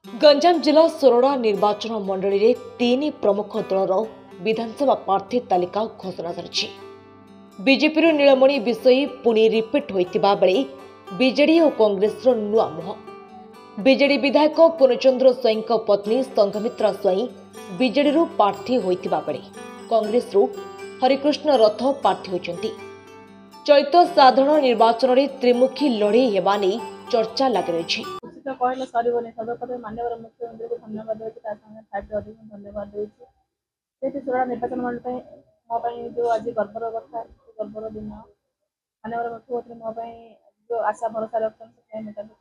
गंजाम जिला सोरडा निर्वाचन मंडली रे तीन प्रमुख दलर विधानसभा प्रार्थी तालिका घोषणा सरी। बीजेपी नीलमणि विषयी पुणी रिपीट होता बेले बीजेडी और कांग्रेस नुआ मुह। बीजेडी विधायक पूर्णचंद्र स्वाई पत्नी संघमित्रा स्वाई बीजेडी प्रार्थी होता बेले कांग्रेस हरिकृष्ण रथ प्रार्थी होती। चलित साधारण निर्वाचन में त्रिमुखी लड़े हेबा नहीं चर्चा लग रही। कहले सरबनी सर्वप्रथम माननीय मुख्यमंत्री को धन्यवाद देती धन्यवाद देती सोरडा निर्वाचन मंडल मो जो आज गर्वर कथा गर्वर दिन माननीय मुख्यमंत्री मो जो आशा भरोसा रखते कृतज्ञता लोक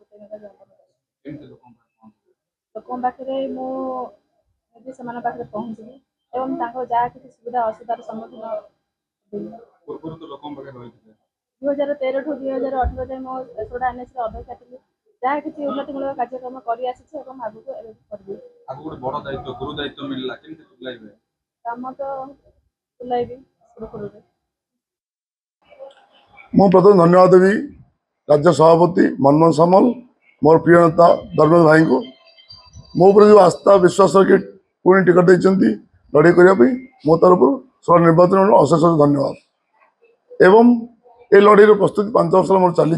पाखे मुझे पाखे पहुँचली एवं जहाँ किसी सुविधा असुविधार सम्मुखीन 2013 ठू 2018 जाए मो सोरडा एनएस अध्यक्षा थी जहाँ किसी उन्नतिमूलक कार्यक्रम मु प्रथम धन्यवाद देवी राज्य सभापति मनमोहन सामल मोर प्रिय नेता धर्मेन्द्र भाई को मो जो आस्था विश्वास रखी पुणी टिकट देती लड़ाई करने मो तरफ सोरडा निर्वाचन अशेष धन्यवाद एवं ये लड़ाई प्रस्तुति 5 वर्ष मोर चली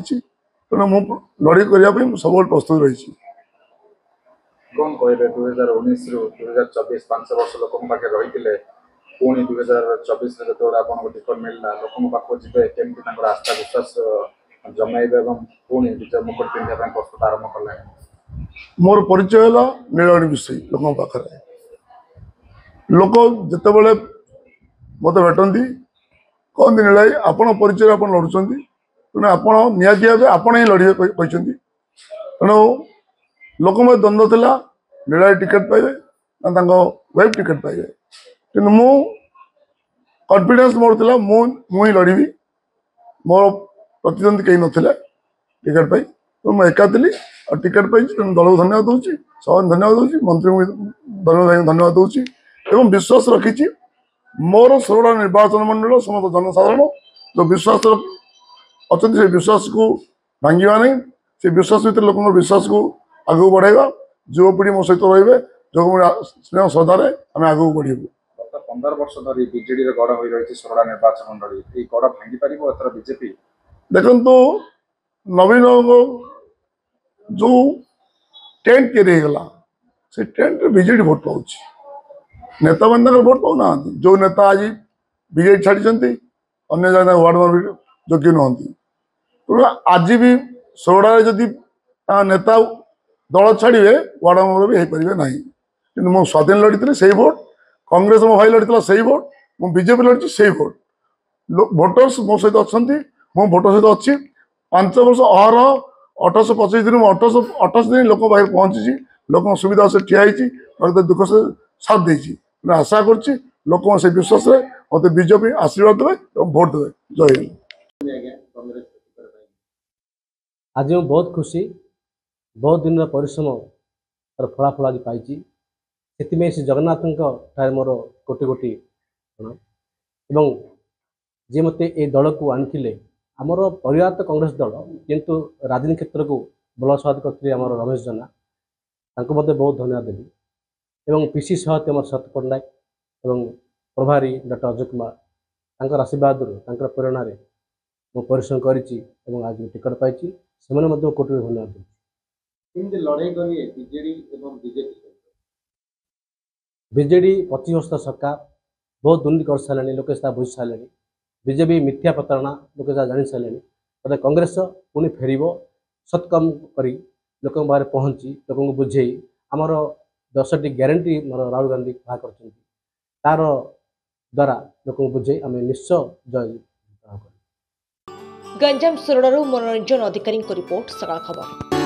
तेना मु लड़ाई करने सब प्रस्तुत रही। कौन कहे 2019 रु 2024 5 वर्ष लोक पाखे रही पुणी 2024 जो आपको टिकट मिलला लोक पाक जी केमती आस्था विश्वास जमाइबे पुणी विजय मुकुट पिंधा प्रस्तुत आरंभ कले। मोर परिचय है नीलमणि विषय लोक पाखे लोक जिते बड़े मत भेटती कहते नीलाई आपण परिचय आप लड़ुंट तेना आप निहती भाव आपण ही लड़े कहते तेणु लोक मत द्वंद्व था नीला टिकेट पाइबे ना वाइफ टिकेट पाइबे कि मु कॉन्फिडेंस मोर था मुझे लड़बी मोर प्रतिद्वंदी कहीं नथिले टिकेट पाई तो मुझे एका थी और टिकेट पाई दल को धन्यवाद दूसरी सभा धन्यवाद दूसरी मंत्री को धन्यवाद दूसरी एवं विश्वास रखी मोर सोरडा निर्वाचन मंडल समस्त जनसाधारण जो विश्वास अच्छा से विश्वास को भांगा नहीं से विश्वास भर लोक विश्वास को आगे बढ़ेगा युवपीढ़ी मो सहित रे जो स्नेह श्रद्धार आम आगे बढ़ेबू। 15 वर्ष धरी बीजेडी गढ़ हो रही सोरडा निर्वाचन मंडल गढ़ भांगी पार एथर बीजेपी देखो नवीन जो टेंट तैयारी से टेंट बीजेडी भोट पाँच नेता मान भोट पाऊना जो नेता आज बीजेडी छाड़ी अन्य जगह वार्ड मेंबर योग्य नुहति तेणु आज भी सोरडा जदि नेता दल छाड़े वार्ड मेंबर भी हो पारे ना कि मो स्वाधीन लड़ी से भोट कांग्रेस मो भाई लड़ी से भोट मु बीजेपी लड़ी से भोट भोटर्स मो सहित अच्छा मो भोटर सहित अच्छी 5 वर्ष अहर 1825 दिन 1828 दिन लोक पाखे पहुंची लोक सुविधा से ठिया दुख से साथ देती आशा कर लोक से विश्वास मत बीजेपी आशीर्वाद देवे और भोट देवे। जय हिंद। आज मैं बहुत खुशी बहुत दिन परिश्रम फलाफल आज पाई से जगन्नाथ मोर कोटि कोटि प्रणाम जी मत ये दल को आनी आमर परिवार तो कांग्रेस दल किंतु राजनीति क्षेत्र को बल स्वाद करते आम रमेश जेना मत बहुत धन्यवाद देवी एवं पीसी सभापति आम सत पट्टनायक एवं प्रभारी डॉक्टर अजय कुमार आशीर्वाद प्रेरणा मु परिश्रम कर आज टिकट पाई से कोटि धन्यवाद दूसरी। लड़ाई करिए बीजेडी एवं बीजेडी 25 वर्ष सरकार बहुत दुर्नीति कर सारे लोक बुझी सारे बीजेपी मिथ्या प्रतारणा लोक जानी सारे कांग्रेस पुणी फेर सत्कम कर लोक बाहर पहुँची लोक बुझे आमर 10टी ग्यारंटी मोर राहुल गांधी बाहर कर तार द्वारा लोक बुझे आम निश्चय जय। गंजाम सोरडारू मनोरंजन अधिकारी रिपोर्ट सकाळ खबर।